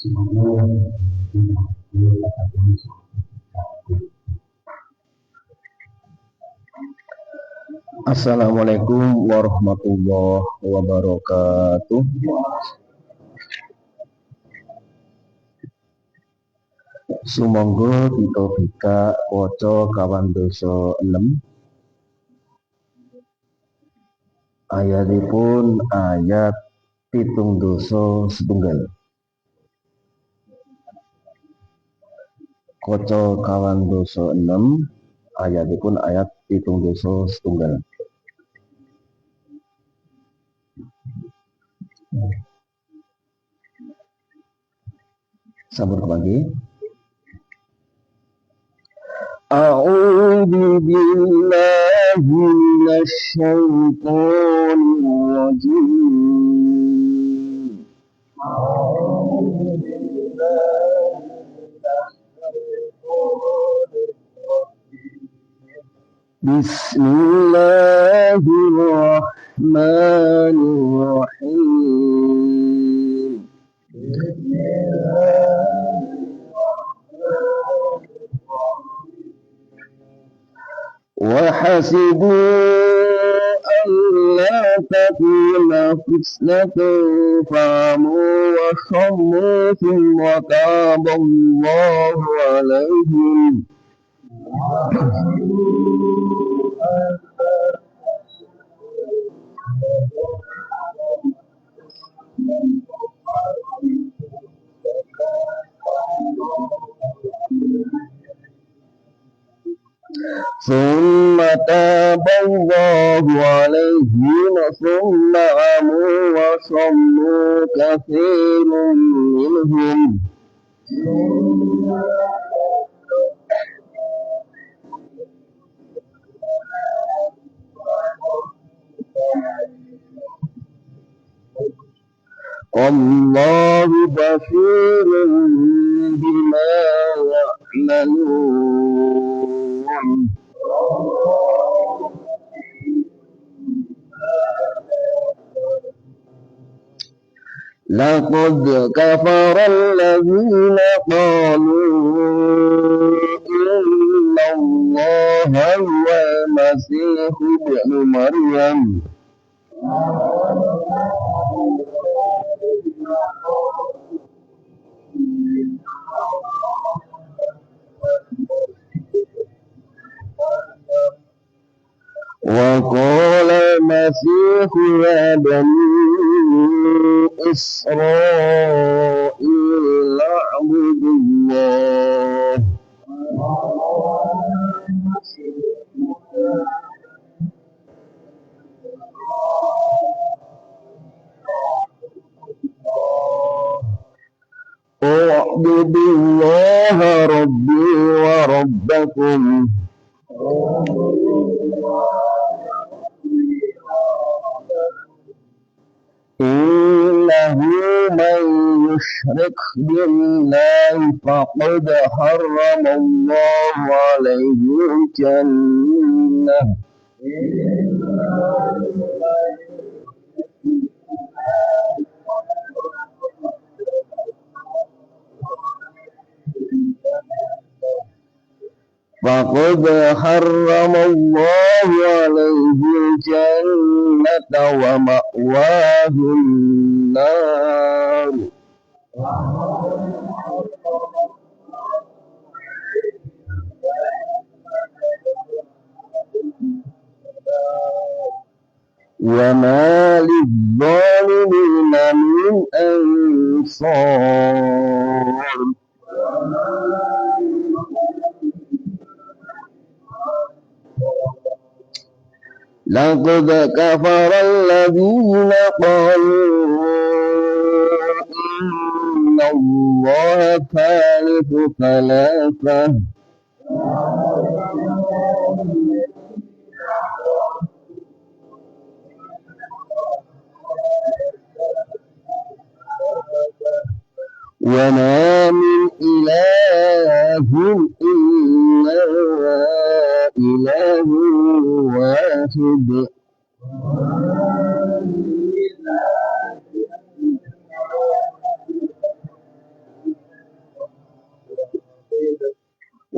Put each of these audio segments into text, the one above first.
Assalamualaikum warahmatullahi wabarakatuh. Sumangga kita bika waca kawan dosa 6. Ayatipun ayat 7:1. Waca kawan dosa 6 ayatipun ayat 7:1. Sampun kepanggi. A'udzu billahi minasy syaithanir rajim. Bismillahirrahmanirrahim. وحسبوا ألا تكون فتنة فعموا وصموا ثم تاب الله عليهم. ثم تاب الله عليهم ثم عموا وصموا كثير منهم. والله بصير بما يعملون. لقد كفر الذين قالوا إن الله هو المسيح ابن مريم وقال المسيح يا بني إسرائيل اعبدوا الله اعبدوا الله ربي وربكم إنه من يشرك بالله فقد حرم الله عليه الجنة فقد حرم الله عليه الجنة ومأواه النار وما للظالمين من أنصار. لقد كفر الذين قالوا إن الله ثالث ثلاثة وما من إله إلا إله واحد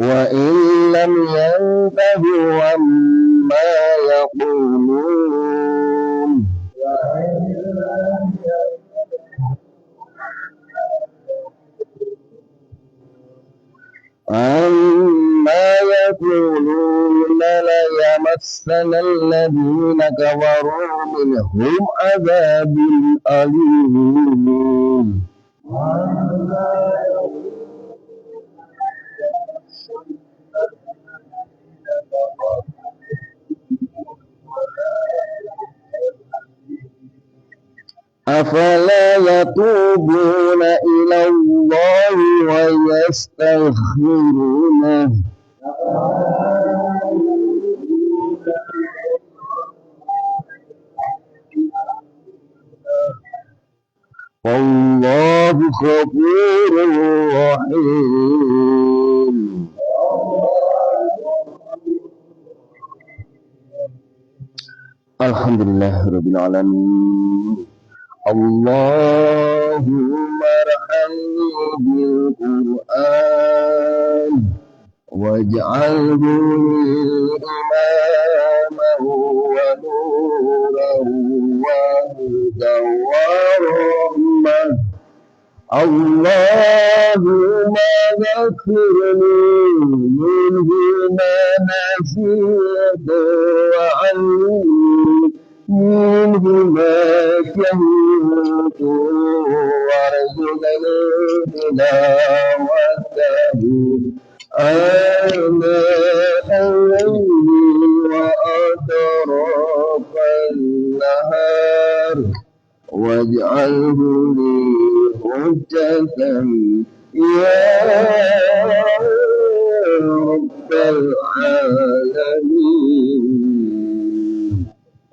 وإن لم ينتهوا عما يقولون عما يقولون ليمسنا الذين كفروا منهم عذاب أليم أفلا يتوبون إلى الله ويستغفرونه والله غفور رحيم. Alhamdulillah Rabbil Alamin. Allahumma arhamni bil Qur'an waj'alhu imaman wa nuran wa hudan wa rahmah. Allahumma ذكرني منه ما نسيت وعلمني منه ما جهلت وارزقني تلاوته آناء الليل وأطراف النهار واجعله لي حجة يا رب العالمين.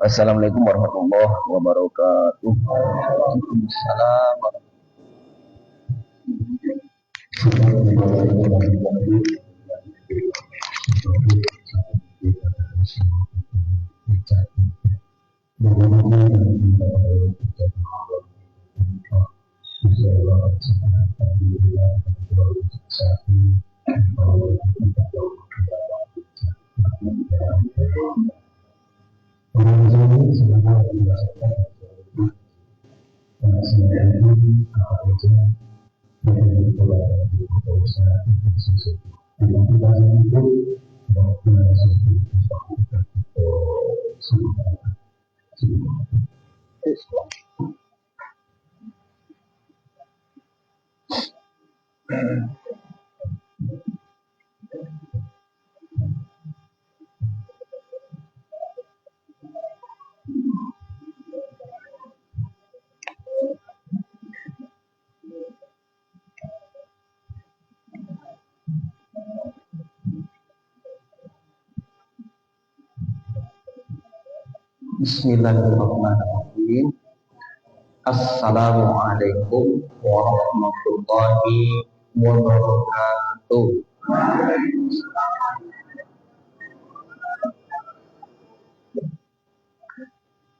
Assalamualaikum warahmatullahi wabarakatuh. Waalaikumsalam Bismillahirrahmanirrahim. Assalamualaikum warahmatullahi wabarakatuh.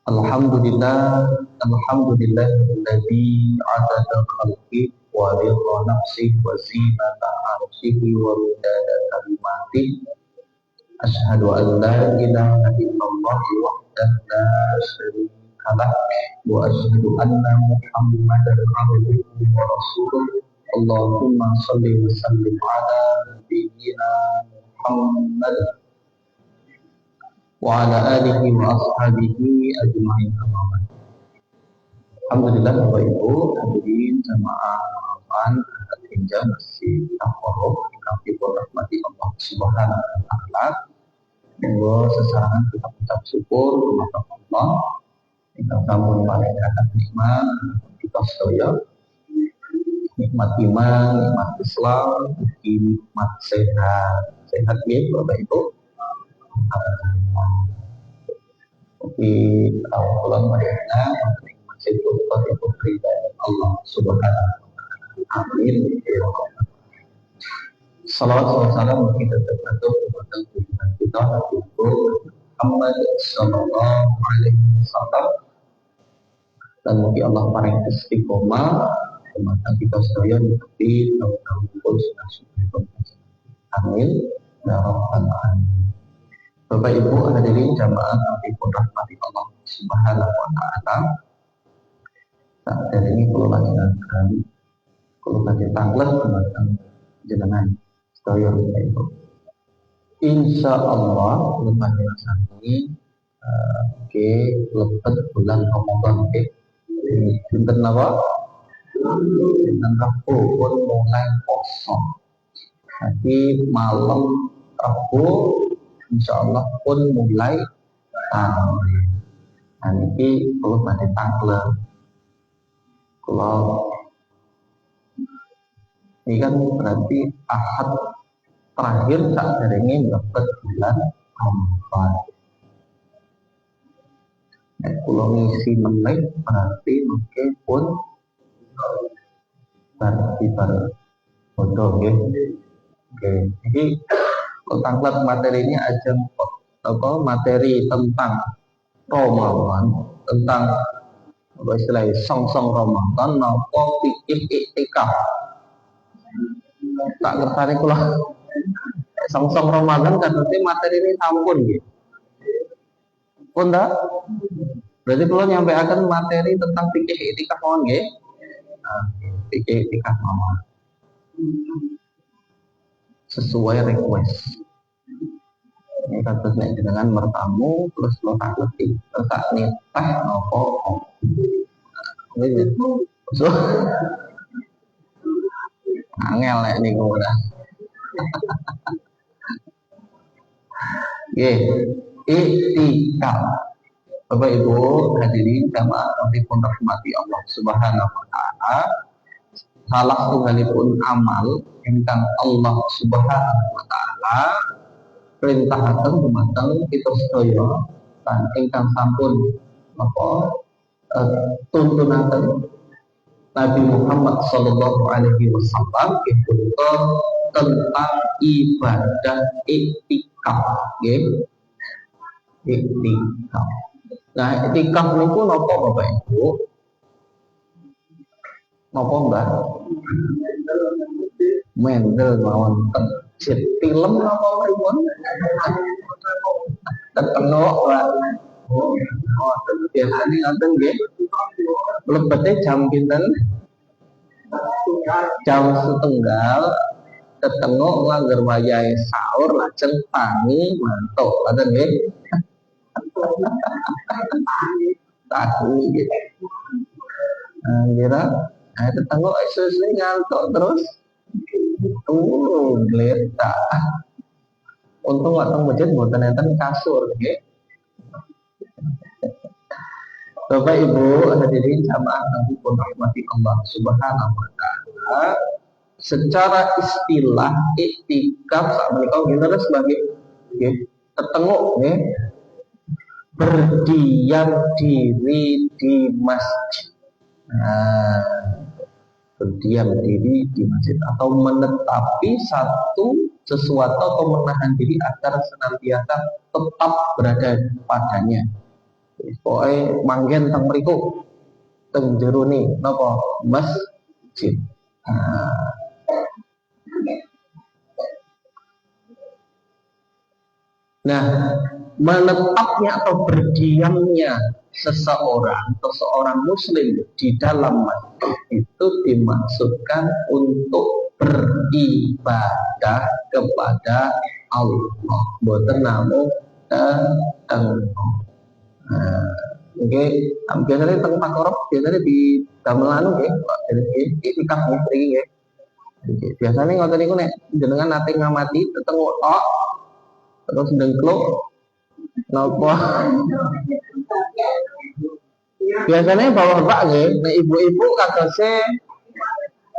Alhamdulillahilladzi adada khalqi wa ridha nafsi wa zinata arshihi wa midada kalimati. Asyhadu an la ilaha illallah wahdahu la syarika lah wa asyhadu anna Muhammadan abduhu wa rasuluh. Allahumma shalli wa sallim ala nabiyyina Muhammad wa ala alihi wa ashabihi ajma'in. Alhamdulillah Bapak Ibu hadirin jamaah Ramadan Al-Injil masih tafaruq kami berahmati Allah Subhanahu wa taala. Monggo sesaran kita ucap syukur kepada Allah yang kamu paringkan nikmat kita sedaya, nikmat iman, nikmat Islam, nikmat sehat ya Bapak Ibu. Tapi Allah mereka nikmat syukur kepada keridhaan Allah Subhanahu wa taala. Amin. Salawat dan salam kita tergantung kepada Tuhan kita Nabi Muhammad sallallahu alaihi wasallam, dan mungkin Allah paling istiqomah kemana kita sedaya mengikuti tahun-tahun sudah Amin ya rabbal alamin. Bapak Ibu hadirin jamaah yang dirahmati Allah Subhanahu wa taala. Saat ini kula lanjutkan kula badhe tanglet dumateng jenengan sedaya Bapak Ibu. Insyaallah kula badhe sami lebet bulan Ramadan nggih. Dinten napa? Dinten Rabu pun mulai poso. Jadi malam Rabu insyaallah pun mulai tarawih. Nah ini kalau badhe tanglet kalau ini kan berarti Ahad terakhir saat derenge dapat bulan Ramadan. Kalau ngisi menit berarti mungkin pun berarti bodoh ya. Oke, jadi kalau tanglet materinya aja materi tentang Ramadan, tentang istilahnya song-song Ramadan nopo pikir iktikaf. Tak ngerti kula song-song Ramadan kan berarti materi ini sampun gitu. Pun tak? Berarti kula nyampaikan materi tentang pikir iktikaf mawon nggih. Pikir iktikaf mawon. Sesuai request. Ini kata dengan bertamu terus lo tak ngerti tak nih teh nopo so angel nih gue udah iktikaf. Bapak Ibu hadirin jamaah yang dirahmati Allah Subhanahu wa taala, salah satu amal ingkang Allah Subhanahu wa taala perintahaken dumateng kita sedaya lan ingkang sampun tuntunaken Nabi Muhammad sallallahu alaihi wasallam itu tentang ibadah iktikaf nggih. Iktikaf. Nah, iktikaf niku napa Bapak Ibu? Napa Mbak? Mendel mawon film napa pripun? Ketengok Pak. Biasane ngoten nggih. Lebete jam pinten? Jam setengah ketengok langgar wayahe sahur lajeng tangi mantuk. Ngoten nggih. Tangi gitu. Kira ketengok isu-isu ngantuk terus geletak. Untung waktu masjid mboten enten kasur nggih. Bapak Ibu hadirin jamaah yang dirahmati Allah Subhanahu wa taala, secara istilah iktikaf sakmenika nggih sebagai nggih tetenguk nggih berdiam diri di masjid. Berdiam diri di masjid atau menetapi sesuatu atau menahan diri agar senantiasa tetap berada padanya. Pokoknya manggen teng mriku teng jero napa masjid. Nah, menetapnya atau berdiamnya seseorang atau seorang muslim di dalam masjid itu dimaksudkan untuk beribadah kepada Allah. Boten namung oke, biasanya teng Pakorop biasanya di gamelan nggih, jadi iktikaf mriki nggih. Biasanya ngoten niku nek jenengan nate ngamati tetenguk tok terus ndengkluk napa. Biasanya bapak-bapak nggih, nek ibu-ibu kadose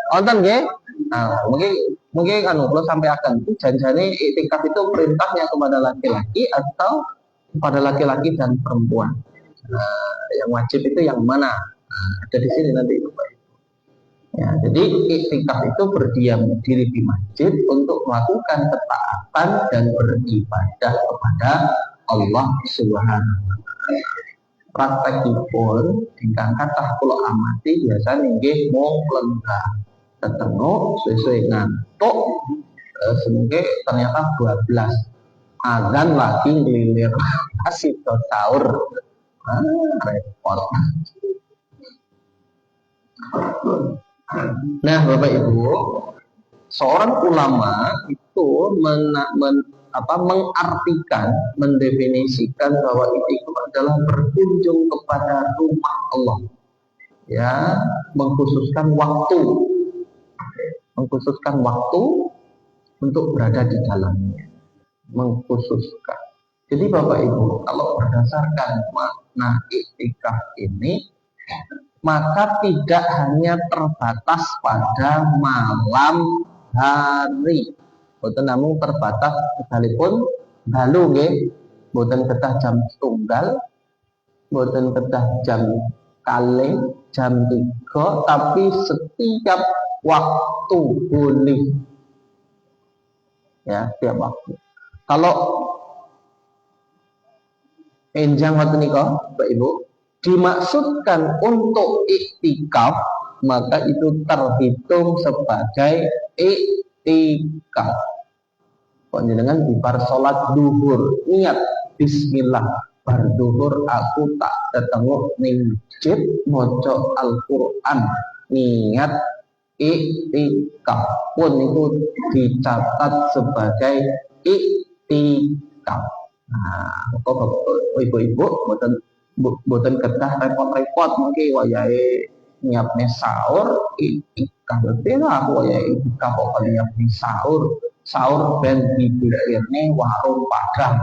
wonten nggih. Nah, mungkin kula sampaikan janjane iktikaf itu perintahnya kepada laki-laki atau kepada laki-laki dan perempuan. Yang wajib itu yang mana? Ada di sini nanti Bapak Ibu. Ya, jadi iktikaf itu berdiam diri di masjid untuk melakukan ketaatan dan beribadah kepada Allah Subhanahu wa taala. Praktekipun ingkang kathah kula amati biasane nggih mung lenggah tetenguk sesuai ngantuk Semoga ternyata 12 azan lagi ngelilir masih sahur. Repot. Nah, Bapak Ibu, seorang ulama itu mengartikan, mendefinisikan bahwa itu adalah berkunjung kepada rumah Allah, ya, mengkhususkan waktu untuk berada di dalamnya, mengkhususkan. Jadi Bapak Ibu, kalau berdasarkan makna iktikaf ini, maka tidak hanya terbatas pada malam hari, boten namung terbatas sekalipun dalu nggih, boten kedah jam setunggal, boten kedah jam kali, jam 3, tapi setiap waktu boleh, ya, setiap waktu. Kalau enjang waktu nika Bapak Ibu dimaksudkan untuk iktikaf, maka itu terhitung sebagai iktikaf. Panjenengan di bar salat duhur niat bismillah, bar duhur aku tak ketemu ning masjid maca Al-Qur'an, niat iktikaf, pun itu dicatat sebagai iktikaf. Nah, kok ibu-ibu boten kedah repot-repot mungkin wayahe nyiapne sahur iktikaf. Berarti aku wayahe iktikaf kok nyiapne sahur ben dipikirne warung Padang.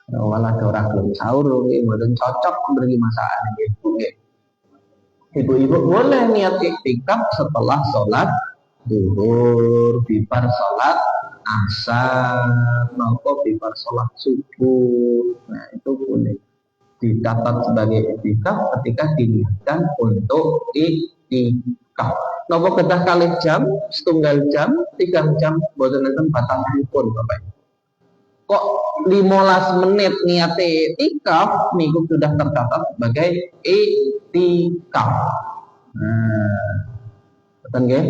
Nah, malah orang belum sahur boten cocok beri masakan ibu-ibu boleh niat iktikaf setelah sholat zuhur, bibar sholat asar, nopo bibar sholat subuh. Nah, itu boleh dicatat sebagai iktikaf ketika diniatkan untuk iktikaf. Nopo kedah kali jam, setunggal jam, 3 jam, boten enten batang pun Bapak. Kok 15 menit niate iktikaf niku sudah tercatat sebagai iktikaf. Nah, betul nggih?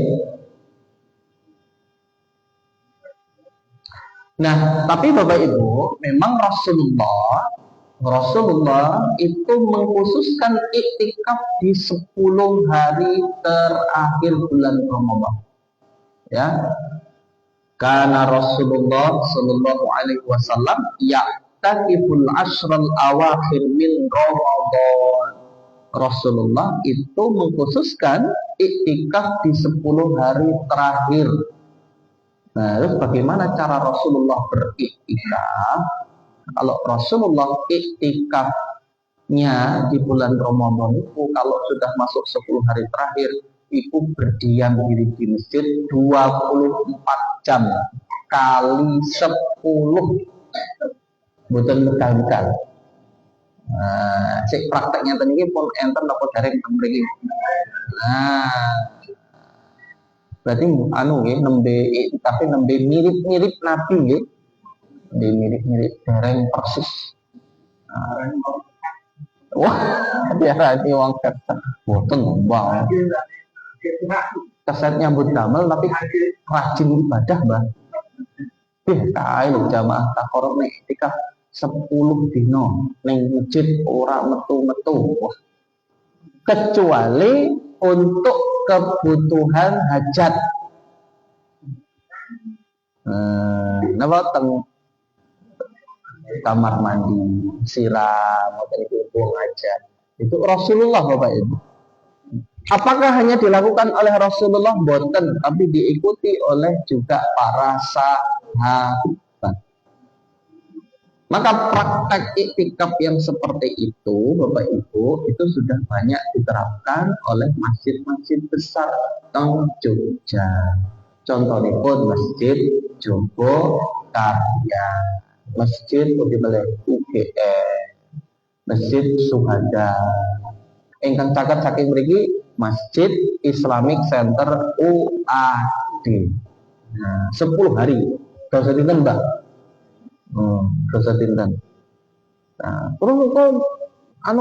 Nah, tapi Bapak Ibu, memang Rasulullah itu mengkhususkan iktikaf di 10 hari terakhir bulan Ramadan. Ya. Karena Rasulullah sallallahu alaihi wasallam ya'takiful ashral awakhir min Ramadan. Rasulullah itu mengkhususkan iktikaf di 10 hari terakhir. Nah, terus bagaimana cara Rasulullah beriktikaf? Kalau Rasulullah iktikafnya di bulan Ramadan itu, kalau sudah masuk 10 hari terakhir, itu berdiam diri di masjid 24 jam kali 10, bukan bekal-bekal. Nah, cek prakteknya tadi pun enten apa dari mriki. Nah, berarti tapi nembe mirip-mirip Nabi nggih. Mirip-mirip dereng persis. Wah, diarani wong keset. Boten Mbah. Keset nyambut damel tapi rajin ibadah, Mbah. Kae lho jamaah takorup nek iktikaf 10 dino ning masjid ora metu-metu. Kecuali untuk kebutuhan hajat. Napa teng kamar mandi, siram, atau itu buang hajat. Itu Rasulullah Bapak Ibu. Apakah hanya dilakukan oleh Rasulullah? Boten, tapi diikuti oleh juga para sahabat. Maka praktek iktikaf yang seperti itu Bapak Ibu itu sudah banyak diterapkan oleh masjid-masjid besar teng Jogja. Contohnya pun Masjid Jogo Karya, Masjid UGM, Masjid Suhada, ingkang caket saking mriki Masjid Islamic Center UAD. Nah, 10 hari dosa dinten Mbak. Dosa dinten. Nah, terus kok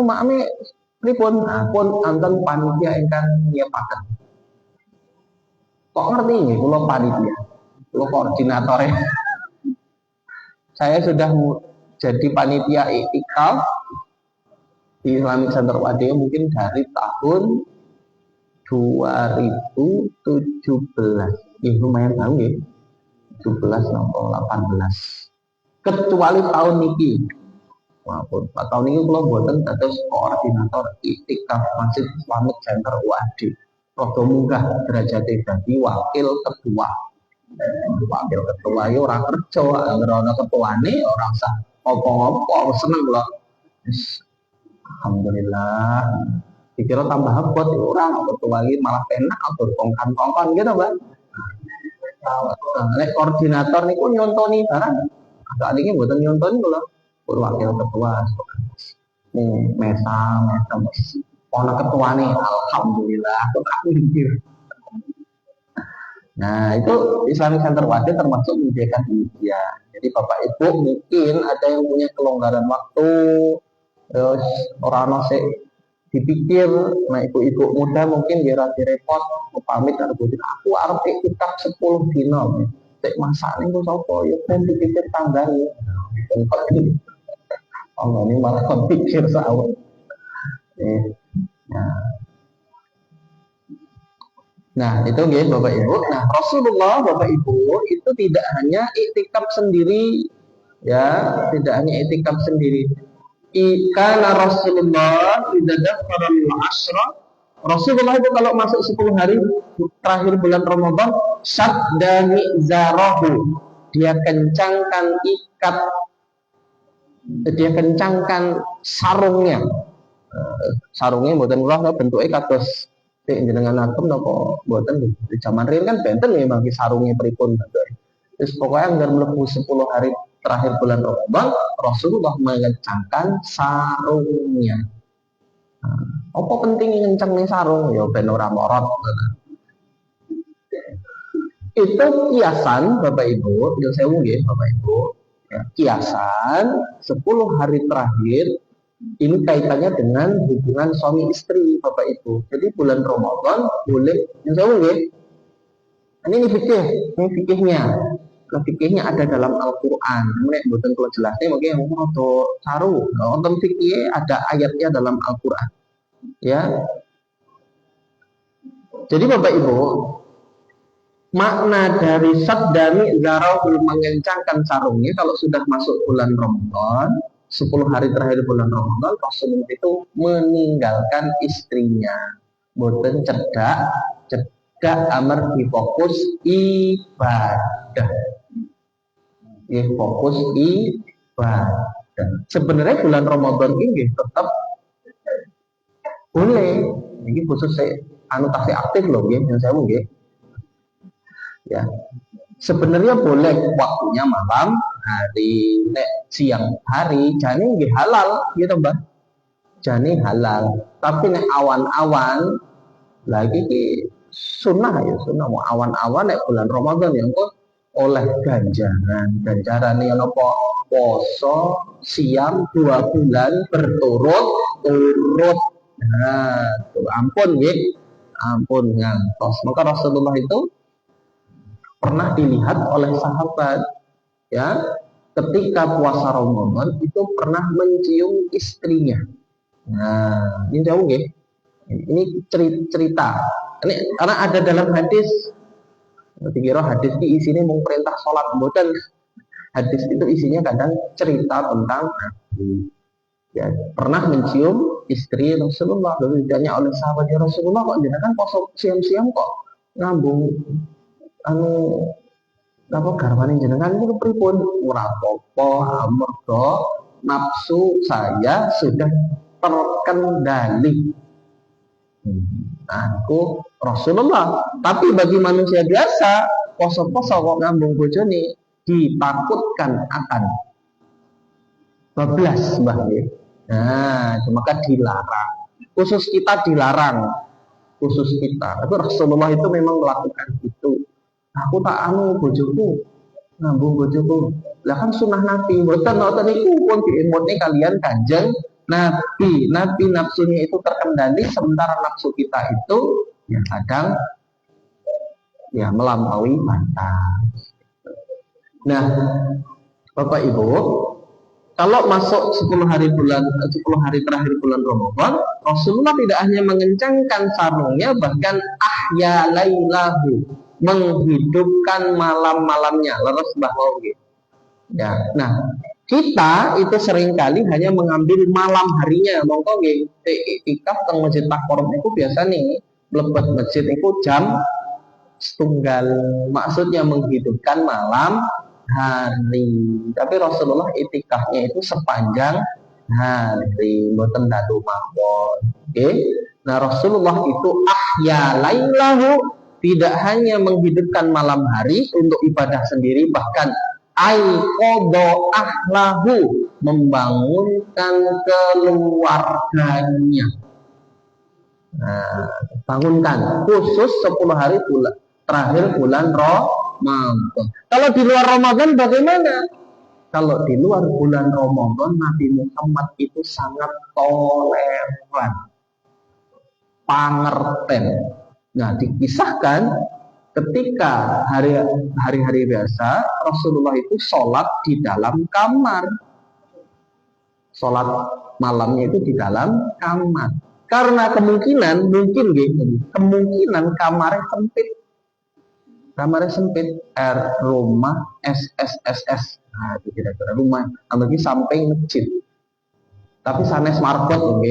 makame pripun? Pun anten panitia ingkang nyiapaken. Kok ngerti ini? Kulo panitia, kulo koordinatornya. Saya sudah jadi panitia iktikaf di Islamic Center Wadia mungkin dari tahun 2017. Ini lumayan tahu ya. 17 atau 18. Kecuali tahun niki. Maupun tahun ini kalau buatan terus koordinator iktikaf Masjid Islamic Center Wadia. Rodo munggah derajat dadi wakil ketua. Wakil ketua itu orang kerja, orang ketuane orang sah opo-opo seneng loh. Alhamdulillah. Dikira tambah hebat orang ketua ini malah penak atur kongkan gitu Mbak. Nek koordinator niku nyontoni barang. Saat ini buatan nyontoni loh. Wakil ketua. Mesa. Ono ketuane alhamdulillah aku tak mikir. Nah, itu Islamic Center Wadia termasuk menyediakan demikian. Jadi Bapak Ibu mungkin ada yang punya kelonggaran waktu, terus orang nasi dipikir, nah ibu-ibu muda mungkin dia repot, pamit harus aku arep iktikaf 10 dino. Cek masak nih gue sopo, ya kan dipikir tanggal. Oh ini malah pikir sahur. Nah itu ya Bapak Ibu. Nah Rasulullah Bapak Ibu itu tidak hanya iktikaf sendiri, ya tidak hanya iktikaf sendiri. Karena Rasulullah tidak ada asra. Rasulullah itu kalau masuk 10 hari terakhir bulan Ramadan, sadda mizarahu, dia kencangkan sarungnya. Sarungnya buatan kula bentuknya kados jenengan akem napa mboten di zaman riyen kan benten ya bagi sarungnya pripun. Terus pokoknya anggar mlebu 10 hari terakhir bulan Ramadan Rasulullah mengencangkan sarungnya. Apa penting ngencangnya sarung? Ya ben ora morot. Itu kiasan Bapak Ibu, yang saya nggih Bapak Ibu. Ya, kiasan 10 hari terakhir ini kaitannya dengan hubungan suami istri Bapak Ibu. Jadi bulan Ramadan boleh yang saya nggih. Ini fikihnya. Nah, fikihnya ada dalam Al-Qur'an. Nek mboten kula jelasne mungkin yang rada saru. Wonten fikih ada ayatnya dalam Al-Qur'an. Ya. Jadi Bapak Ibu, makna dari sabdami zarahul mengencangkan sarungnya kalau sudah masuk bulan Ramadan, 10 hari terakhir bulan Ramadan, Rasulullah itu meninggalkan istrinya. Boten cedak amar difokus ibadah. Ya, fokus ibadah. Sebenarnya bulan Ramadan ini tetap boleh. Ini khusus saya anotasi aktif loh, yang saya mau ya. Sebenarnya boleh waktunya malam hari, siang hari, jane nggih halal gitu Mbak. Jane halal. Tapi nek awan-awan lagi ki sunnah ya, sunnah mau awan-awan nek bulan Ramadan yang kok oleh ganjaran yang apa poso siam 2 bulan berturut-turut. Nah, ampun nggih. Ampun ngantos. Maka Rasulullah itu pernah dilihat oleh sahabat ya ketika puasa Ramadan itu pernah mencium istrinya. Nah, ini jauh ya. Ini cerita. Ini karena ada dalam hadis. Dikira hadis ini isinya mau perintah sholat, mboten. Hadis itu isinya kadang cerita tentang Nabi. Ya, pernah mencium istri Rasulullah. Lalu ditanya oleh sahabat, ya Rasulullah kok jenengan poso siang-siang kok ngambung apa garwane jenengan itu pripun? Ora apa-apa, amarga nafsu saya sudah terkendali. Aku Rasulullah. Tapi bagi manusia biasa, poso-poso kok ngambung bojone ditakutkan akan bablas, Mbah nggih. Nah, maka dilarang. Khusus kita dilarang. Khusus kita. Tapi Rasulullah itu memang melakukan itu. Aku tak bojoku ngambung bojoku. Lah kan sunah Nabi. Mboten ngoten niku pun diemotne kalian Kanjeng Nabi. Nabi nafsunya itu terkendali sementara nafsu kita itu ya kadang ya melampaui batas. Nah, Bapak Ibu, kalau masuk 10 hari terakhir bulan Ramadan, Rasulullah tidak hanya mengencangkan sarungnya, bahkan ahya lailahu, menghidupkan malam-malamnya. Leres bahwa gitu. Ya, nah kita itu seringkali hanya mengambil malam harinya. Mongko nggih iktikaf teng Masjid Takor itu biasa nih mlebet masjid itu jam setunggal. Maksudnya menghidupkan malam hari. Tapi Rasulullah itikafnya itu sepanjang hari, mboten dadu mawon. Oke. Nah, Rasulullah itu ahya lailahu, tidak hanya menghidupkan malam hari untuk ibadah sendiri, bahkan aiqadha ahlahu, membangunkan keluarganya. Nah, bangunkan khusus 10 hari terakhir bulan Ramadan. Kalau di luar Ramadan bagaimana? Kalau di luar bulan Ramadan, Nabi Muhammad itu sangat toleran, pangerten. Nah, dikisahkan ketika hari-hari biasa Rasulullah itu sholat di dalam kamar, sholat malamnya itu di dalam kamar. Karena kemungkinan kamarnya sempit, rumah SSSS. Nah, itu kira-kira rumah, apalagi samping masjid. Tapi sanes marbot,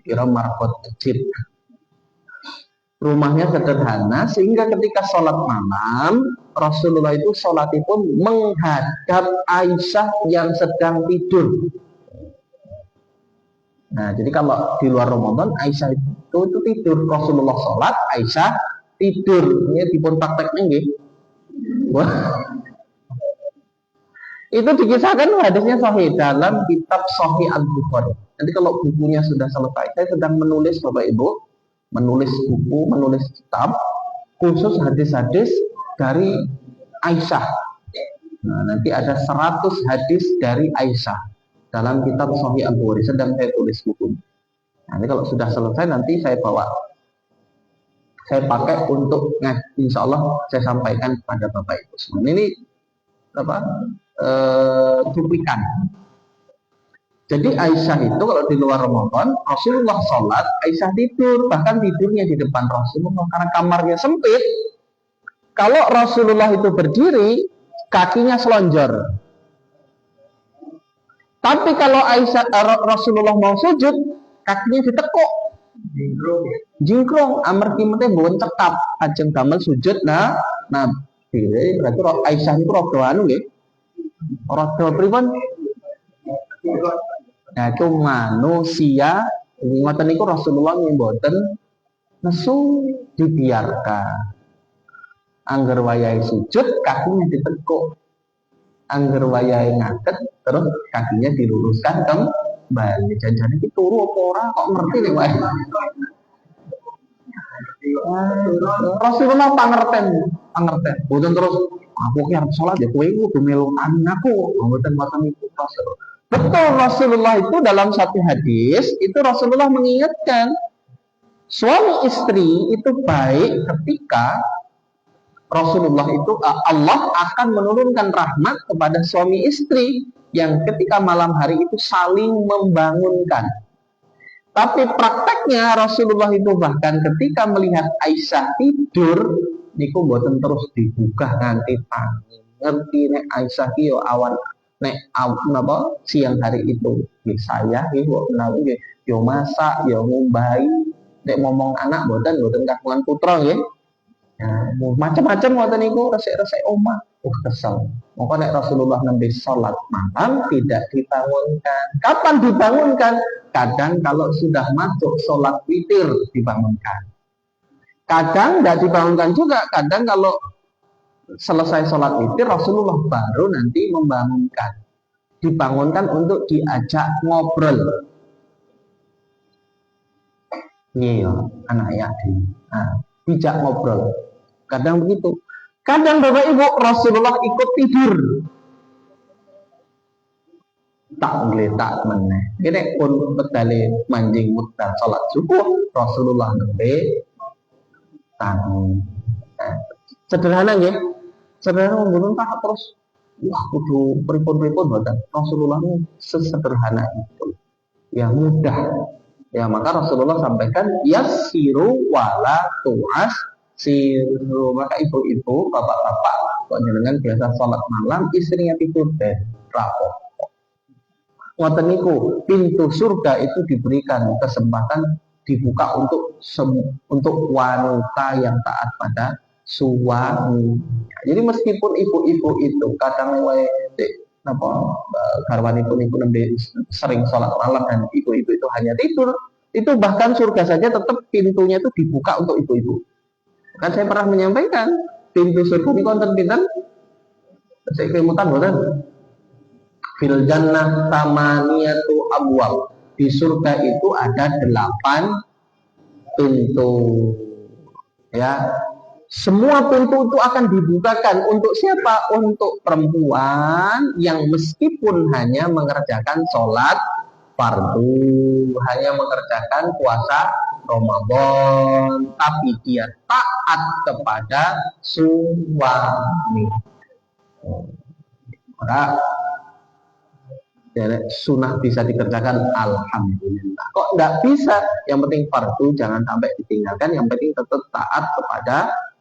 kira marbot masjid. Rumahnya sederhana, sehingga ketika sholat malam, Rasulullah itu sholatipun menghadap Aisyah yang sedang tidur. Nah, jadi kalau di luar Ramadan, Aisyah itu tidur, Rasulullah sholat, Aisyah tidur. Ini dipun prakteknya nggih. Wah. Itu dikisahkan hadisnya sahih dalam kitab Sahih Al-Bukhari. Nanti kalau bukunya sudah selesai, saya sedang menulis Bapak Ibu, menulis kitab khusus hadis-hadis dari Aisyah. Nah, nanti ada 100 hadis dari Aisyah dalam kitab Sahih Al-Bukhari, sedang saya tulis bukunya. Nanti kalau sudah selesai nanti saya pakai untuk insya Allah saya sampaikan kepada Bapak Ibu semua. Ini cuplikan. Jadi Aisyah itu kalau di luar Ramadan, Rasulullah sholat, Aisyah tidur, bahkan tidurnya di depan Rasulullah karena kamarnya sempit. Kalau Rasulullah itu berdiri, kakinya selonjor. Tapi kalau Rasulullah mau sujud, kakinya ditekuk, jingkrong, amargi mete mboten tetap ajeng damel sujud. Nah, berarti Aisyah itu rada anu nggih. Rada pripun? Nah, itu manusia ngoten niku Rasulullah mboten nesu, dibiarkan. Angger wayahe sujud, kakinya ditekuk. Angger wayahe ngadeg, terus kakinya diluruskan kembali. Jangan iki turu apa ora kok ngerti nek wae. Rasulullah pangerten. Boten terus aku ki arep salat ya kowe kudu melu aku. Boten itu Rasulullah. Betul, Rasulullah itu dalam satu hadis itu Rasulullah mengingatkan suami istri itu baik ketika Rasulullah itu Allah akan menurunkan rahmat kepada suami istri yang ketika malam hari itu saling membangunkan. Tapi prakteknya Rasulullah itu bahkan ketika melihat Aisyah tidur niku mboten terus dibuka nganti tangi. Ngerti nek Aisyah ki yo awan nek napa siang hari itu nggih saya nggih menawi nggih yo masak yo ngumbahi, nek ngomong anak mboten kagungan putra nggih. Ya, macam-macam ngoten niku resik-resik omah. Kesel. Maka nek Rasulullah nembe salat malam tidak dibangunkan. Kapan dibangunkan? Kadang kalau sudah masuk salat witir dibangunkan. Kadang tidak dibangunkan juga. Kadang kalau selesai sholat witir Rasulullah baru nanti membangunkan, dibangunkan untuk diajak ngobrol. Iya, anak yatim. Nah, dijak ngobrol. Kadang begitu. Kadang Bapak Ibu Rasulullah ikut tidur. Tak ngletak meneh. Ini pun bedale manjing mutar sholat subuh Rasulullah nembe tangi. Sederhana ya, sederhana membunuh tak terus wah kudu pripun-pripun boten. Rasulullah ini sesederhana itu. Ya mudah. Ya maka Rasulullah sampaikan yassiru wala tu'as siru. Maka ibu-ibu, bapak-bapak kok jenengan biasa sholat malam, istrinya tidur dan rapor. Ngoten niku, pintu surga itu diberikan kesempatan dibuka untuk wanita yang taat pada suami. Jadi meskipun ibu-ibu itu kadang napa garwanipun ibu nembe sering sholat malam dan ibu-ibu itu hanya tidur, itu bahkan surga saja tetap pintunya itu dibuka untuk ibu-ibu. Kan saya pernah menyampaikan pintu surga ini konten pinten saya kemutan boten fil jannah tamaniyatu abwab. Di surga itu ada 8 pintu. Ya, semua pintu itu akan dibukakan untuk siapa? Untuk perempuan yang meskipun hanya mengerjakan sholat fardu, hanya mengerjakan puasa Ramadan, tapi dia taat kepada suami. Maka sunnah bisa dikerjakan, alhamdulillah. Kok nggak bisa? Yang penting fardu jangan sampai ditinggalkan. Yang penting tetap taat kepada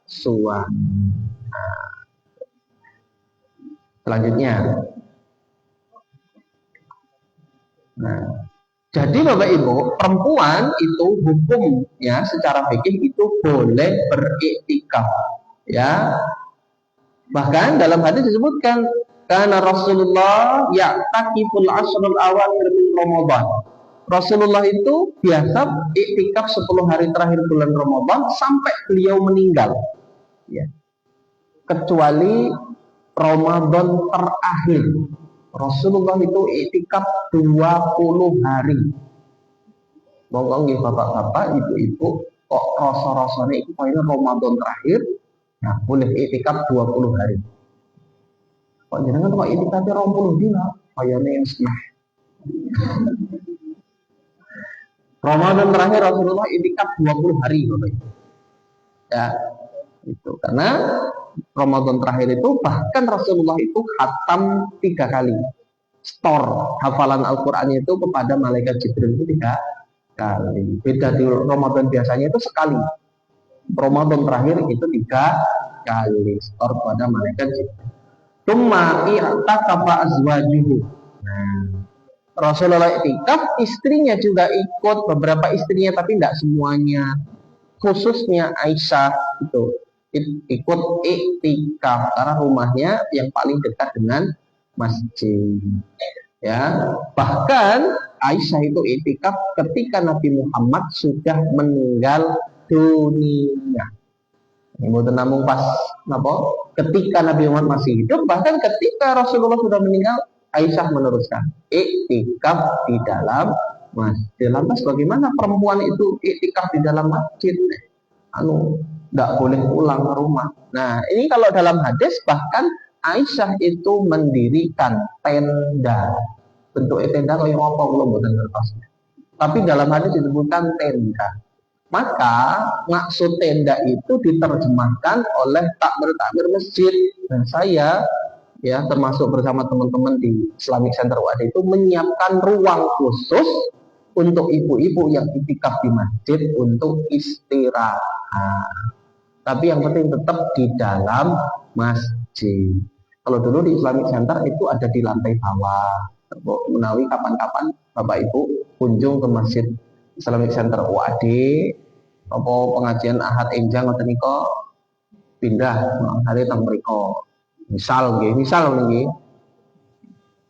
suami. Nah, selanjutnya, nah, jadi Bapak Ibu, perempuan itu hukumnya secara fikih itu boleh beriktikaf, ya. Bahkan dalam hadis disebutkan karena Rasulullah ya'takiful asrul awakhir min Ramadan. Rasulullah itu biasa iktikaf 10 hari terakhir bulan Ramadan sampai beliau meninggal. Ya. Kecuali Ramadan terakhir. Rasulullah itu iktikaf 20 hari. Monggo nggih bapak-bapak, ibu-ibu, kok rasa-rasanya itu kayaknya Ramadan terakhir, nah boleh iktikaf 20 hari. Kok jenengan kok itikafnya 20 dina, kayaknya yang semah. Ramadan terakhir Rasulullah itikaf 20 hari Bapak Ibu. Ya, itu karena Ramadan terakhir itu bahkan Rasulullah itu khatam 3 kali. Store hafalan Al-Qur'annya itu kepada malaikat Jibril itu 3 kali. Beda di Ramadan biasanya itu sekali. Ramadan terakhir itu 3 kali store kepada malaikat Jibril. Tumma i'takafa azwajuhu. Nah, Rasulullah iktikaf, istrinya juga ikut, beberapa istrinya tapi tidak semuanya. Khususnya Aisyah itu ikut iktikaf karena rumahnya yang paling dekat dengan masjid. Ya, bahkan Aisyah itu iktikaf ketika Nabi Muhammad sudah meninggal dunia. Ini namung pas ketika Nabi Muhammad masih hidup, bahkan ketika Rasulullah sudah meninggal, Aisyah meneruskan iktikaf di dalam masjid. Lantas bagaimana perempuan itu iktikaf di dalam masjid? Tidak boleh pulang ke rumah. Nah, ini kalau dalam hadis bahkan Aisyah itu mendirikan tenda. Bentuk tenda kayak apa belum boten ngertos. Tapi dalam hadis disebutkan tenda. Maka maksud tenda itu diterjemahkan oleh takmir-takmir masjid, dan saya ya termasuk bersama teman-teman di Islamic Center UAD itu menyiapkan ruang khusus untuk ibu-ibu yang iktikaf di masjid untuk istirahat. Tapi yang penting tetap di dalam masjid. Kalau dulu di Islamic Center itu ada di lantai bawah. Menawi kapan-kapan Bapak Ibu kunjung ke masjid Islamic Center UAD, apa pengajian Ahad Enjang ngoten nika pindah hari teng mriko. Misal nggih.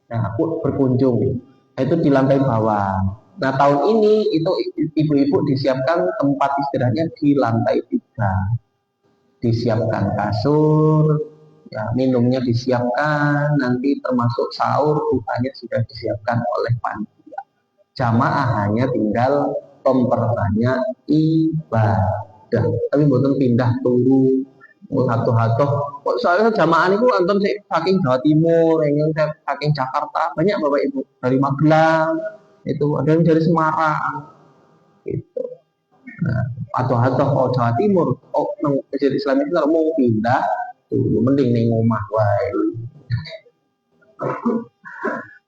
Nah, aku berkunjung. Itu di lantai bawah. Nah, tahun ini itu ibu-ibu disiapkan tempat istirahatnya di lantai 3. Disiapkan kasur, ya, minumnya disiapkan, nanti termasuk sahur bukanya sudah disiapkan oleh panitia. Jamaah hanya tinggal memperbanyak ibadah. Tapi mboten pindah turu hatuh-hatuh. Kok soalnya jamaah itu anton saking Jawa Timur, yang saking Jakarta, banyak Bapak Ibu dari Magelang, itu ada yang dari Semarang, gitu. Nah, atau oh Jawa Timur, oh nang masjid Islam itu mau pindah, tuh mending ning omah wae.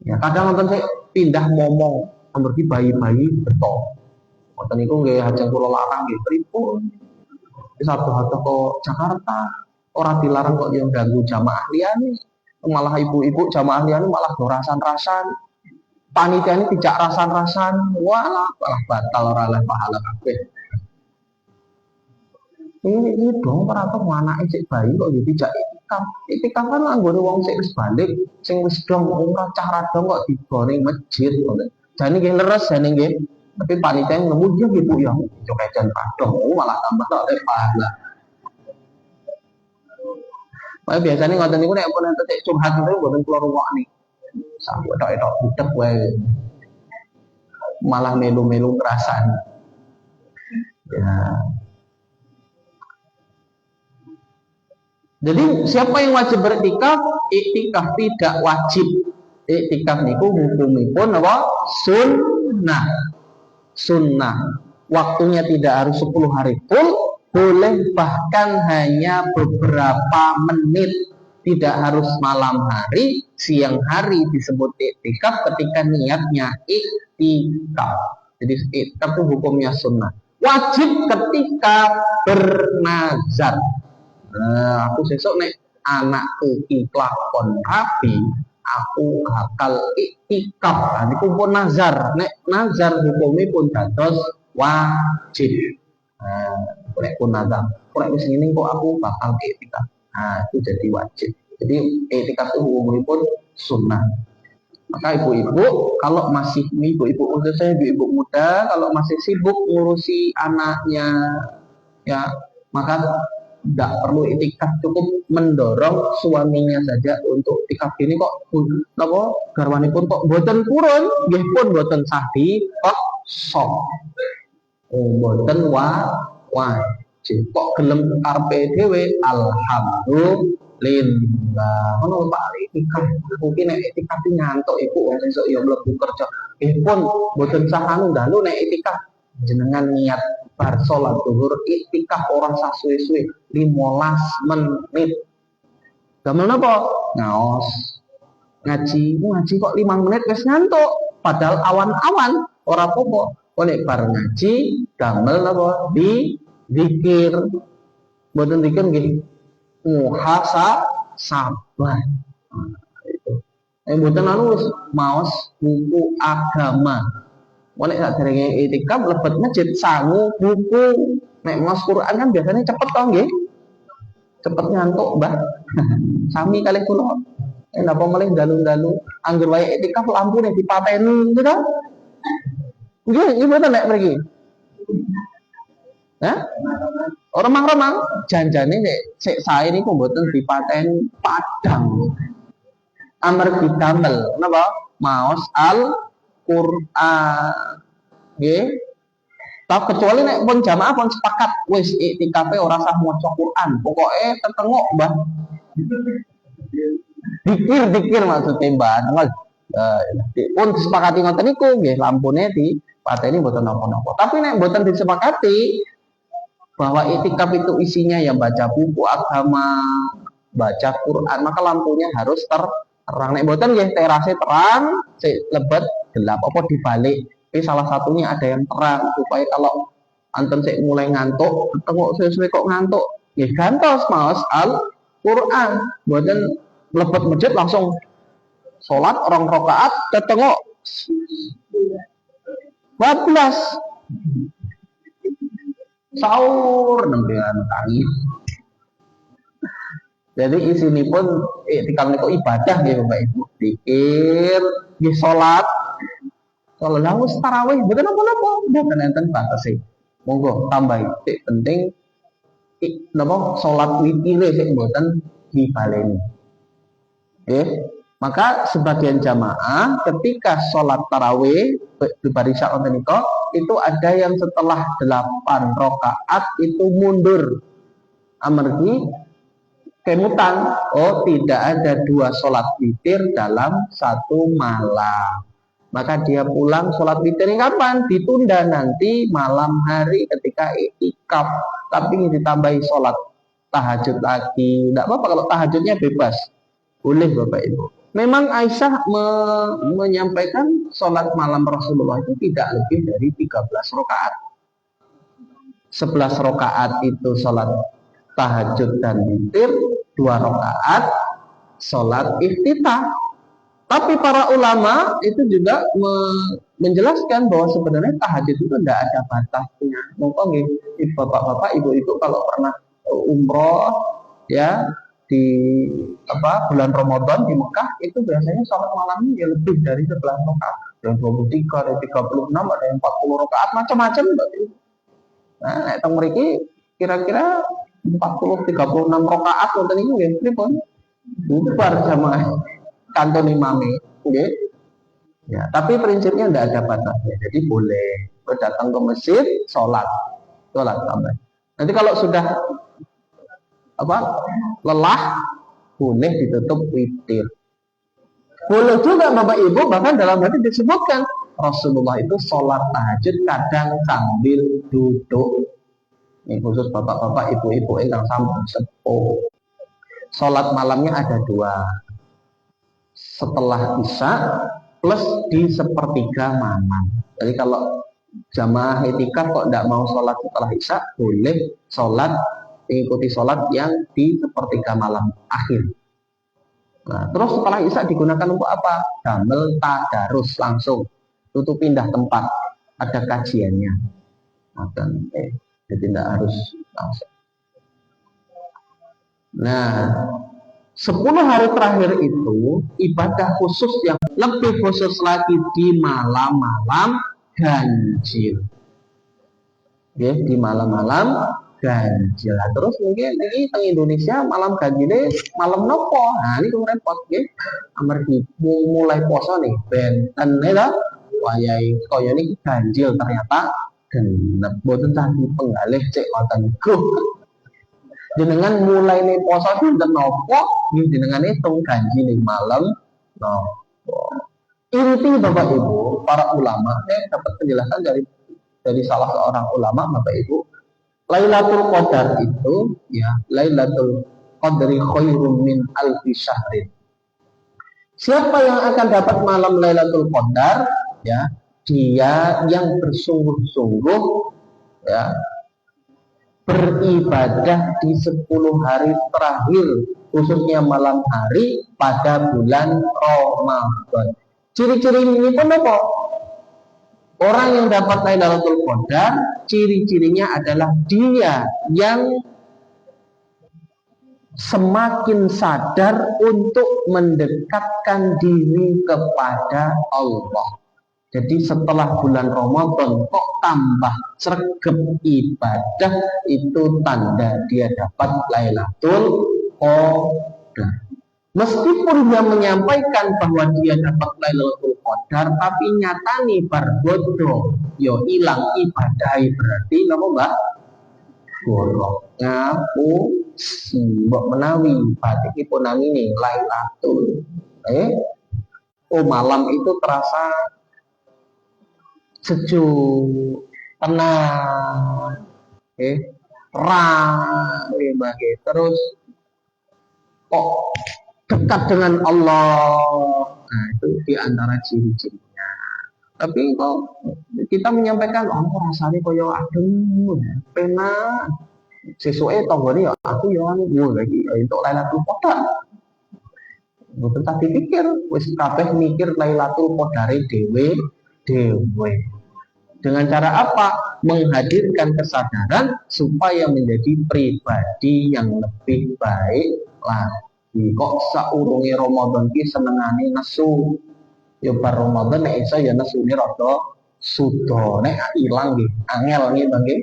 Ya, kadang nonton saya pindah momong, amargi bayi-bayi beto. Wonten niku nggih ajeng kula larang nggih pripun. Satu-satu ke Jakarta, orang dilarang kok yang ganggu jamaah liyane. Malah ibu-ibu jamaah liyane malah dorasan-rasan. Panitia ini tidak rasan-rasan, walah batal ora oleh pahala kabeh. Ini dong para tuh anake cek bayi kok jadi tidak itikaf. Itikaf kan anggone wong sik wis balik, sing wis dong umrah cara dong kok digone masjid ngono. Jane nggih leres jane nggih. Tapi panitia nemu dia gitu ya, cokecan padong, malah tambah oleh pahala. Makanya biasanya ngoten niku nek pun ente curhat niku mboten kula rungokne. Sampai tok-tok budek wae. Malah melu-melu ngrasani. Ya. Jadi siapa yang wajib beriktikaf? Iktikaf tidak wajib. Iktikaf niku hukumipun apa? Sunnah. Sunnah. Waktunya tidak harus 10 hari pun, boleh bahkan hanya beberapa menit. Tidak harus malam hari, siang hari disebut iktikaf ketika niatnya iktikaf. Jadi iktikaf itu hukumnya sunnah. Wajib ketika bernazar. Nah, aku sesuk nek anakku iki lakon rapi, aku bakal iktikaf. Nah, niku pun nazar. Nek nazar hukumipun dados wajib. Nek pun nazar, nek wis ngene kok aku bakal iktikaf. Nah, itu jadi wajib. Jadi iktikaf itu hukumipun sunnah. Maka ibu-ibu, kalau masih ibu-ibu untuk saya ibu-ibu muda, kalau masih sibuk ngurusi anaknya, ya maka tidak perlu itikaf, cukup mendorong suaminya saja untuk itikaf. Ini kok napa garwanipun kok boten purun, nggih pun boten sahih kok sok. Boten wajib kok gelem karepe dhewe alhamdulillah. Ngono Pak itikaf. Mungkin nek itikaf ngantuk ibu wong sesuk ya mlebu kerja. Nggih pun boten sah anu dalu nek itikaf jenengan niat bar salat zuhur iktikaf orang sah suwe-suwe 15 menit. Gamel napa? Ngaos. Ngaji kok 5 menit wis ngantuk. Padahal awan-awan ora apa-apa. Oleh bar ngaji gamel napa? Di zikir. Mboten zikir nggih muhasabah. Itu. Mboten anu maos buku agama. Nek saderenge itikaf lebet masjid sangu buku. Nek mas Quran kan biasanya cepet toh nggih. Cepet ngantuk, Mbah. Sami kalih kula. Napa malih dalu-dalu angger wae itikaf lampune dipateni gitu kan? Nggih, mboten nek mriki. Hah? Ora remang-remang, janjane nek sik sae niku mboten dipateni padang. Amargi damel napa? Maos Quran, nggih. Tapi kecuali nek pun jamaah pun sepakat wis iktikafe ora sah maca Quran, pokoke tetengok, Mbah. Dikir maksudnya, Mbah. Pun disepakati ngoten niku nggih, lampune dipateni mboten napa-napa. Tapi nek mboten disepakati bahwa iktikaf itu isinya ya baca buku agama, baca Quran, maka lampunya harus terang. Nek mboten nggih terase terang, sik lebet gelap apa dibalik. Tapi salah satunya ada yang terang supaya kalau anten sik mulai ngantuk, tengok sesuai kok ngantuk, nggih gantos maos Al-Qur'an. Mboten mlebet masjid langsung salat orang rakaat tetengok 14 sahur dengan tangi. Jadi isini pun iktikaf niku ibadah nggih Bapak Ibu. Zikir, nggih salat. Kalau lawas tarawih mboten napa-napa, mboten enten batese. Monggo tambahi. Sing penting napa salat witire sik mboten dibaleni. Maka sebagian jamaah ketika sholat tarawih di barisan menika itu ada yang setelah 8 rakaat itu mundur. Amargi kemutan, tidak ada 2 sholat witir dalam 1 malam. maka dia pulang sholat witirnya kapan? Ditunda nanti malam hari ketika iktikaf. Tapi ini ditambahi sholat tahajud lagi. Tidak apa-apa kalau tahajudnya bebas. Boleh Bapak Ibu. Memang Aisyah menyampaikan sholat malam Rasulullah itu tidak lebih dari 13 rakaat. 11 rakaat itu sholat tahajud dan witir, 2 rakaat sholat iftitah. Tapi para ulama itu juga menjelaskan bahwa sebenarnya tahajud itu tidak ada batasnya. Mungkin bapak-bapak, ibu-ibu kalau pernah umroh ya di bulan Ramadan di Mekah itu biasanya sholat malamnya ya lebih dari 11 rakaat. Yang 23, ada 36, ada yang 40 rakaat macam-macam. Nah, itu mereka kira-kira 40, 36 rakaat nonton ini ya, pripun bubar jamaah kanton imami, okay? Ya, tapi prinsipnya tidak ada batasnya. Jadi boleh datang ke masjid, sholat tambah. Nanti kalau sudah lelah, boleh ditutup witir. Boleh juga Bapak Ibu, bahkan dalam hadis disebutkan Rasulullah itu sholat tahajud kadang sambil duduk. Ini khusus bapak-bapak, ibu-ibu yang sambung sepuh. Sholat malamnya ada 2. Setelah isya plus di sepertiga malam. Jadi kalau jamaah etikaf kok tidak mau sholat setelah isya, boleh sholat mengikuti sholat yang di sepertiga malam akhir. Nah, terus setelah isya digunakan untuk apa? Damel tadarus langsung, tutup pindah tempat, ada kajiannya. Jadi tidak harus langsung. Nah, 10 hari terakhir itu ibadah khusus yang lebih khusus lagi di malam-malam ganjil. Ya, di malam-malam ganjil. Nah, terus mungkin ini di Indonesia malam ganjilnya malam nopo. Nah, ini kemarin pot ya. Amargi mulai poso nih benten ya wayai koyo ini ganjil ternyata genep boten tadi penggalih cek wonten jenengan mulai nih poso dinten nopo jenengan hitung ganjil nih malam nopo. Inti Bapak Ibu para ulama dapat penjelasan dari salah seorang ulama Bapak Ibu, Lailatul Qadar itu ya Lailatul Qadri khairum min alfi syahrin. Siapa yang akan dapat malam Lailatul Qadar ya dia yang bersungguh-sungguh ya beribadah di 10 hari terakhir khususnya malam hari pada bulan Ramadan. Ciri-ciri ini pun apa? Orang yang dapat Lailatul Qadar ciri-cirinya adalah dia yang semakin sadar untuk mendekatkan diri kepada Allah. Jadi setelah bulan Ramadan kok tambah sregep ibadah, itu tanda dia dapat Lailatul Qadar. Meskipun dia menyampaikan bahwa dia dapat Lailatul Qadar, tapi nyatani barbodo yo ilang ibadah berarti napa Mbak? Golok ngapu mbok menawi batikipun namine Lailatul malam itu terasa sejuk, tenang, terus kok dekat dengan Allah. Nah, itu diantara ciri-cirinya. Tapi kok kita menyampaikan, rasanya koyo adem, pena, sesuai tanggone ya aku ya lagi untuk Lailatul Qadar. Mboten tak dipikir, wis kabeh mikir Lailatul Qadare dhewe. Dengan cara apa? Menghadirkan kesadaran supaya menjadi pribadi yang lebih baik lagi. Kok saurunge Ramadan ki senengane nesu. Ya bar Ramadan nek iso ya nesune rada suda. Nek ilang nggih, angel nggih Bang nggih.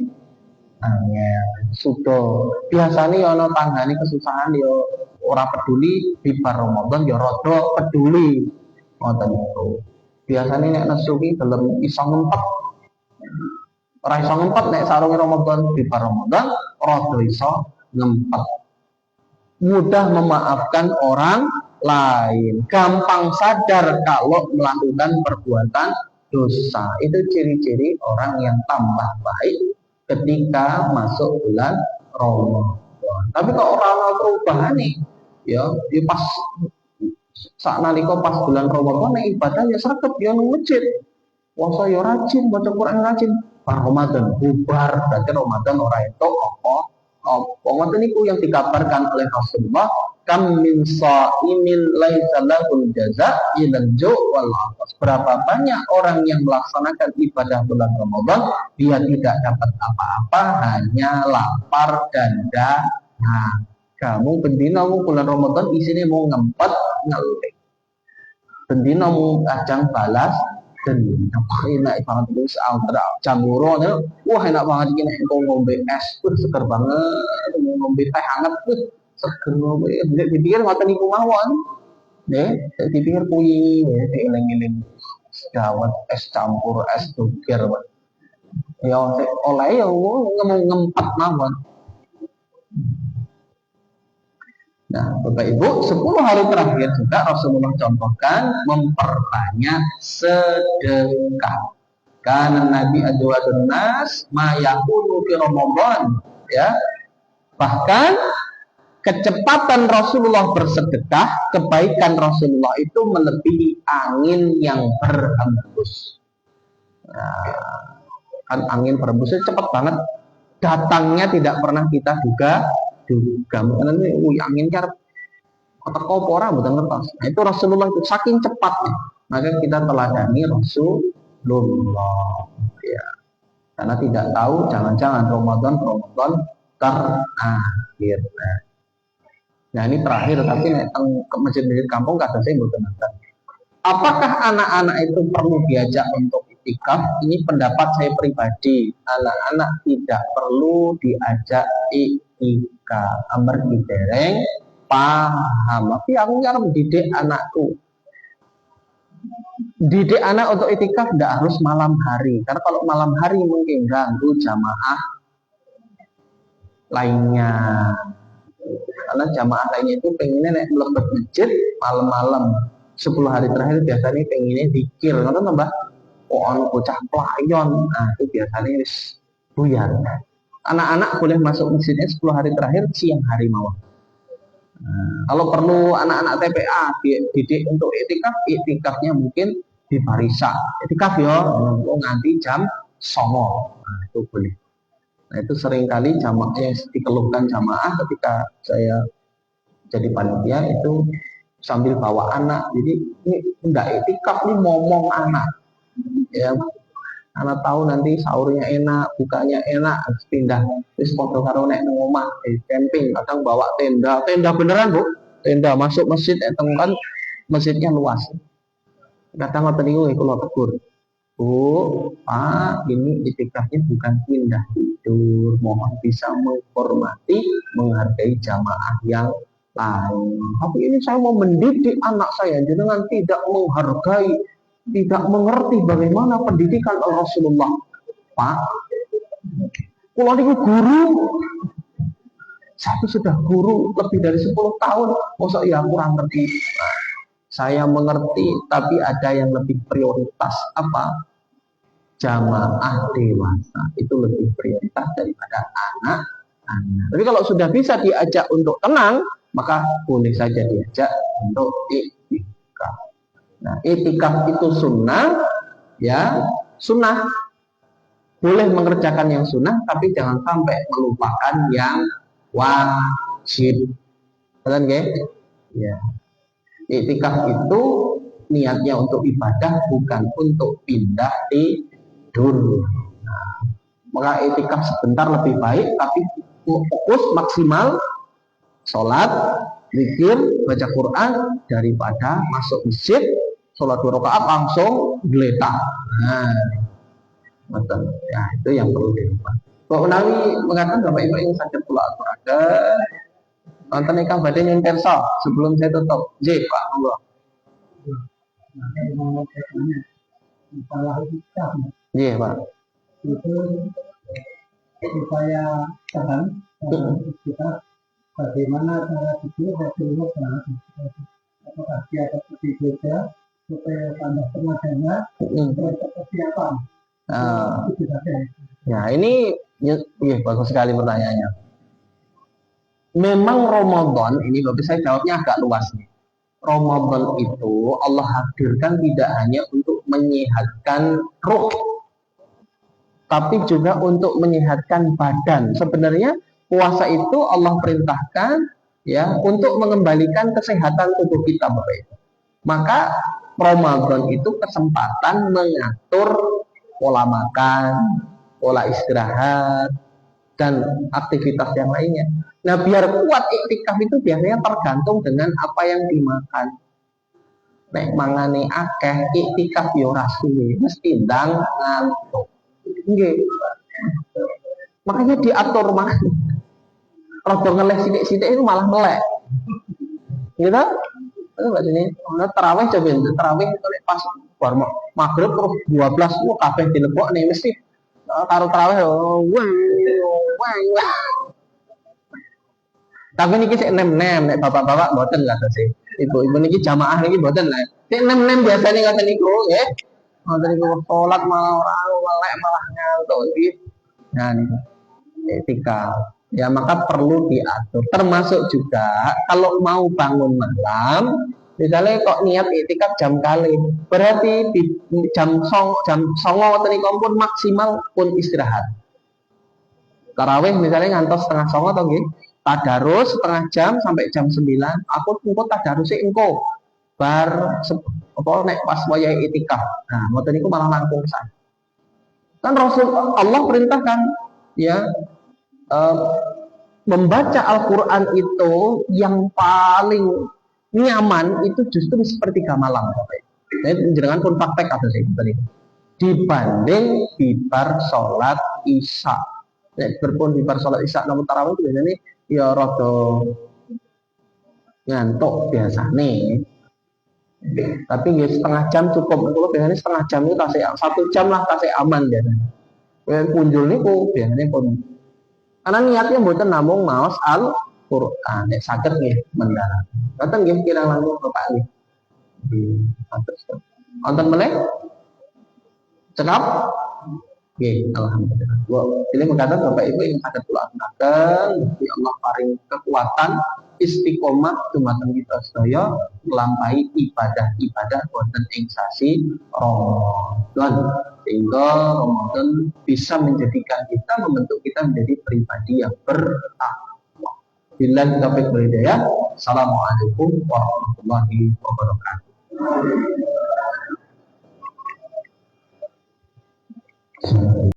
Angel, suda. Biasane ana tanggane kesusahan ya ora peduli, di bar Ramadan ya rada peduli. Ngoten niku. Biasane nek nesu ki gelem iso ngempet. Ora iso ngempet nek sarunge Ramadan di Ramadan rada iso ngempet. Mudah memaafkan orang lain, gampang sadar kalau melakukan perbuatan dosa. Itu ciri-ciri orang yang tambah baik ketika masuk bulan Ramadan. Tapi kalau orang perubahan nih, ya, pas saat nalika pas bulan Ramadan ibadahnya sregep ya nang masjid. Puasa ya rajin, baca Quran rajin. Pas Ramadan bubar, berarti Ramadan ora itu apa apa. Ngoten niku yang dikabarkan oleh Rasulullah, kam min shaimin laisa lahul jaza ilal ju' wal atas. Berapa banyak orang yang melaksanakan ibadah bulan Ramadan, dia tidak dapat apa-apa, hanya lapar dan dahaga. Kamu bendina bulan Ramadan isinya mau ngempet ngelik. Bendina mau ajang balas dan enak banget itu ultra jamuro nih. Wah enak banget ini engkau ngombe es pun seger banget, ngombe teh hangat pun seger ngombe. Dipikir ngoten niku mawon. Nggih, dipikir kuwi ya eling-eling dawet es campur es doger. Ya oleh ya ngempet mawon. Nah, Bapak Ibu, 10 hari terakhir juga Rasulullah contohkan memperbanyak sedekah. Karena Nabi adwadun nas ma yakunu fi Ramadan, ya. Bahkan kecepatan Rasulullah bersedekah, kebaikan Rasulullah itu melebihi angin yang berhembus. Nah, kan angin berhembus itu cepat banget. Datangnya tidak pernah kita duga. Karena ini angin kar teko pora bukan ngertos. Nah, itu Rasulullah itu saking cepatnya. Maka kita teladani Rasulullah. Ya. Karena tidak tahu jangan-jangan Ramadan terakhir. Nah ini terakhir tapi ke masjid-masjid kampung kata saya bukan. Apakah anak-anak itu perlu diajak untuk itikaf? Ini pendapat saya pribadi. Anak-anak tidak perlu diajak itikaf. Amar dereng paham. Tapi aku harus mendidik anakku. Didik anak untuk itikaf tidak harus malam hari. Karena kalau malam hari mungkin ganggu jamaah lainnya. Karena jamaah lainnya itu pengennya naik melebet masjid malam-malam. 10 hari terakhir biasanya pengennya dikir, nggak tahu mbak, bocah pelayon, nah itu biasanya buyar. Anak-anak boleh masuk masjidnya 10 hari terakhir siang hari mawon. Nah, kalau perlu anak-anak TPA didik untuk itikafnya mungkin di Parisa, itikaf ya, nanti jam 9, nah itu boleh. Nah itu seringkali jamaah yang dikeluhkan jamaah ketika saya jadi panitia itu sambil bawa anak, jadi ini enggak etikaf, ini ngomong anak ya, anak tahu nanti sahurnya enak, bukanya enak, harus pindah terus foto karo nek nang omah camping, kadang bawa tenda beneran bu, tenda masuk masjid kan masjidnya luas, kadang ngoten niku kula tegur, Bu, Pak, ini itikafnya bukan pindah tidur, mohon bisa menghormati, menghargai jamaah yang lain. Tapi ini saya mau mendidik anak saya, jangan tidak menghargai, tidak mengerti bagaimana pendidikan Rasulullah. Pak, kalau ini guru, saya sudah guru lebih dari 10 tahun, masa ya kurang ngerti. Saya mengerti, tapi ada yang lebih prioritas apa? Jamaah dewasa itu lebih prioritas daripada anak-anak. Tapi kalau sudah bisa diajak untuk tenang, maka boleh saja diajak untuk itikaf. Nah, itikaf itu sunnah, ya, sunnah. Boleh mengerjakan yang sunnah, tapi jangan sampai melupakan yang wajib. Betul nggih? Ya. Itikaf itu niatnya untuk ibadah, bukan untuk pindah tidur. Nah, maka itikaf sebentar lebih baik, tapi fokus maksimal sholat, zikir, baca Quran daripada masuk masjid, sholat 2 rakaat langsung geletak. Nah, betul. Ya, itu yang perlu dilakukan. Pak Unawi mengatakan Bapak Ibu yang sakit pula aturaken nonton ikan badan yang persa sebelum saya tutup. J, Pak, monggo. Iya, Pak. Itu supaya tahan kita bagaimana cara tidur Rasulullah. apakah dia seperti juga supaya tambah tenaga, persiapan. Ya ini ya, bagus sekali pertanyaannya. Memang Ramadan ini, tapi saya jawabnya agak luas nih. Ramadan itu Allah hadirkan tidak hanya untuk menyehatkan ruh, tapi juga untuk menyehatkan badan. Sebenarnya puasa itu Allah perintahkan ya untuk mengembalikan kesehatan tubuh kita, Bapak Ibu. Maka Ramadan itu kesempatan mengatur pola makan, pola istirahat, dan aktivitas yang lainnya. Nah, biar kuat iktikaf itu biasanya tergantung dengan apa yang dimakan. Nek mangane akeh iktikaf yo ora suwe, mesti ndang ngantuk. Nggih. Makanya diatur makan. Rada ngeleh sithik-sithik itu malah melek. Gitu? Itu bacanya. Nah, tarawih coba tarawih itu pas bar maghrib terus 12 kabeh dilebokne mesti karo tarawih wah. Tapi niki sik nem-nem nek bapak-bapak mboten lah sih. Ibu-ibu niki jamaah niki mboten lah. Sik nem-nem biasane ngoten niku nggih. Ngoten niku salat malah ora melek malah ngantuk iki. Nah niku etika. Ya maka perlu diatur. Termasuk juga kalau mau bangun malam, misalnya kok niat itikaf jam kali, berarti di jam songo ngoten niku pun maksimal pun istirahat. Tarawih misalnya ngantos setengah songo atau nggih? Tadarus setengah jam sampai jam 9. Aku engko tadarus engko bar apa nek pas wayahe itikaf. Nah, ngoten niku malah langkung sak. Kan Rasul Allah perintahkan ya membaca Al-Qur'an itu yang paling nyaman itu justru sepertiga malam. Nah, jenengan pun praktek atau sih dibanding bibar sholat isya. Nek berpun bibar sholat isya namun tarawih itu biasanya ya rada ngantuk biasa nih. Tapi ya setengah jam cukup. Kalau biasanya setengah jam itu tasik 1 jam lah tasik aman biasanya. Yang punjul niku biasanya pun karena niatnya mboten namung maos Al-Qur'an. Nek saged nggih mendarat. Ngoten nggih kirang langkung Bapak nggih. Wonten meneh? Cekap? Oke, alhamdulillah. Ini mengatakan Bapak Ibu yang ada kula aturaken, mugi Allah paring kekuatan istiqomah dumateng kita sedaya nglampahi ibadah-ibadah wonten ing sasi Ramadan. Sehingga Ramadan bisa menjadikan kita, membentuk kita menjadi pribadi yang bertakwa. Billahi taufiq wal hidayah. Assalamualaikum warahmatullahi wabarakatuh.